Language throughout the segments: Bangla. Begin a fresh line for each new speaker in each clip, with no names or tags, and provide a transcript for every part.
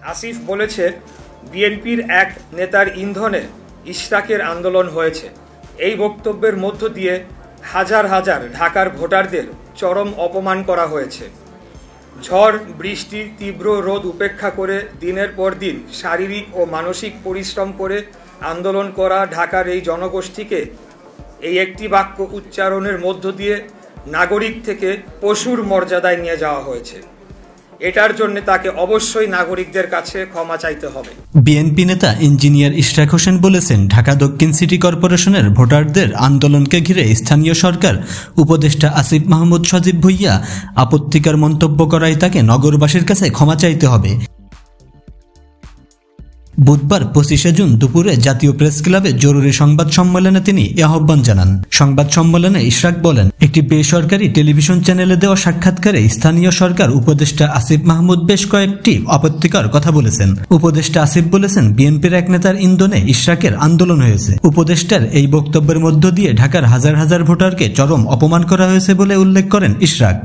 আসিফ বলেছে, বিএনপির এক নেতার ইন্ধনে ইশরাকের আন্দোলন হয়েছে। এই বক্তব্যের মধ্য দিয়ে হাজার হাজার ঢাকার ভোটারদের চরম অপমান করা হয়েছে। ঝড়, বৃষ্টি, তীব্র রোদ উপেক্ষা করে দিনের পর দিন শারীরিক ও মানসিক পরিশ্রম করে আন্দোলন করা ঢাকার এই জনগোষ্ঠীকে এই একটি বাক্য উচ্চারণের মধ্য দিয়ে নাগরিক থেকে পশুর মর্যাদায় নিয়ে যাওয়া হয়েছে। এটার জন্য তাকে অবশ্যই নাগরিকদের কাছে ক্ষমা চাইতে হবে।
বিএনপি নেতা ইঞ্জিনিয়ার ইশরাক হোসেন বলেছেন, ঢাকা দক্ষিণ সিটি কর্পোরেশনের ভোটারদের আন্দোলনকে ঘিরে স্থানীয় সরকার উপদেষ্টা আসিফ মাহমুদ সজীব ভুইয়া আপত্তিকর মন্তব্য করায় তাকে নগরবাসীর কাছে ক্ষমা চাইতে হবে। বুধবার 25শে জুন দুপুরে জাতীয় প্রেস ক্লাবে জরুরি সংবাদ সম্মেলনে তিনি এ আহ্বান জানান। সংবাদ সম্মেলনে ইশরাক বলেন, একটি বেসরকারি টেলিভিশন চ্যানেলে দেওয়া সাক্ষাৎকারে স্থানীয় সরকার উপদেষ্টা আসিফ মাহমুদ বেশ কয়েকটি আপত্তিকর কথা বলেছেন। উপদেষ্টা আসিফ বলেছেন, বিএনপির এক নেতার ইন্ধনে ইশরাকের আন্দোলন হয়েছে। উপদেষ্টার এই বক্তব্যের মধ্য দিয়ে ঢাকার হাজার হাজার ভোটারকে চরম অপমান করা হয়েছে বলে উল্লেখ করেন ইশরাক।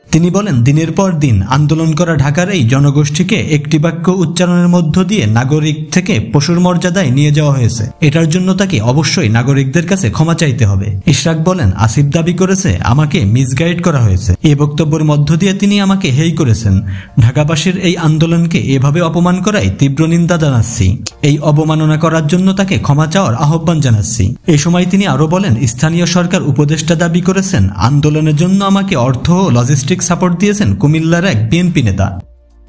তিনি বলেন, দিনের পর দিন আন্দোলন করা ঢাকার এই জনগোষ্ঠীকে একটি বাক্য উচ্চারণের মধ্য দিয়ে নাগরিক থেকে পশুর মর্যাদায় নিয়ে যাওয়া হয়েছে। এটার জন্য তাকে অবশ্যই নাগরিকদের কাছে ক্ষমা চাইতে হবে। ইশরাক বলেন, আসিফ দাবি করেছে আমাকে মিসগাইড করা হয়েছে। এই বক্তব্যের মধ্য দিয়ে তিনি আমাকে হেয় করেছেন। ঢাকাবাসীর এই আন্দোলনকে এভাবে অপমান করায় তীব্র নিন্দা জানাচ্ছি। এই অবমাননা করার জন্য তাকে ক্ষমা চাওয়ার আহ্বান জানাচ্ছি। এই সময় তিনি আরো বলেন, স্থানীয় সরকার উপদেষ্টা দাবি করেছেন আন্দোলনের জন্য আমাকে অর্থ ও লজিস্টিক সাপোর্ট দিয়েছেন কুমিল্লার এক বিএনপি নেতা।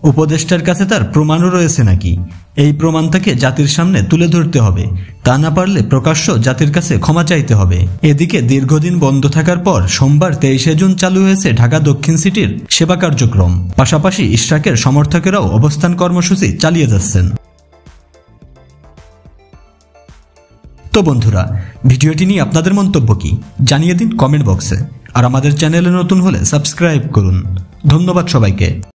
উপদেষ্টার কাছে তার প্রমাণও রয়েছে নাকি? এই প্রমাণ তাকে জাতির সামনে তুলে ধরতে হবে। তা না পারলে প্রকাশ্য জাতির কাছে ক্ষমা চাইতে হবে। এদিকে দীর্ঘদিন বন্ধ থাকার পর সোমবার 23শে জুন চালু হয়েছে ঢাকা দক্ষিণ সিটির সেবা কার্যক্রম। পাশাপাশি ইশরাকের সমর্থকেরাও অবস্থান কর্মসূচি চালিয়ে যাচ্ছেন। তো বন্ধুরা, ভিডিওটি নিয়ে আপনাদের মন্তব্য কি জানিয়ে দিন কমেন্ট বক্সে। আর আমাদের চ্যানেলে নতুন হলে সাবস্ক্রাইব করুন। ধন্যবাদ সবাইকে।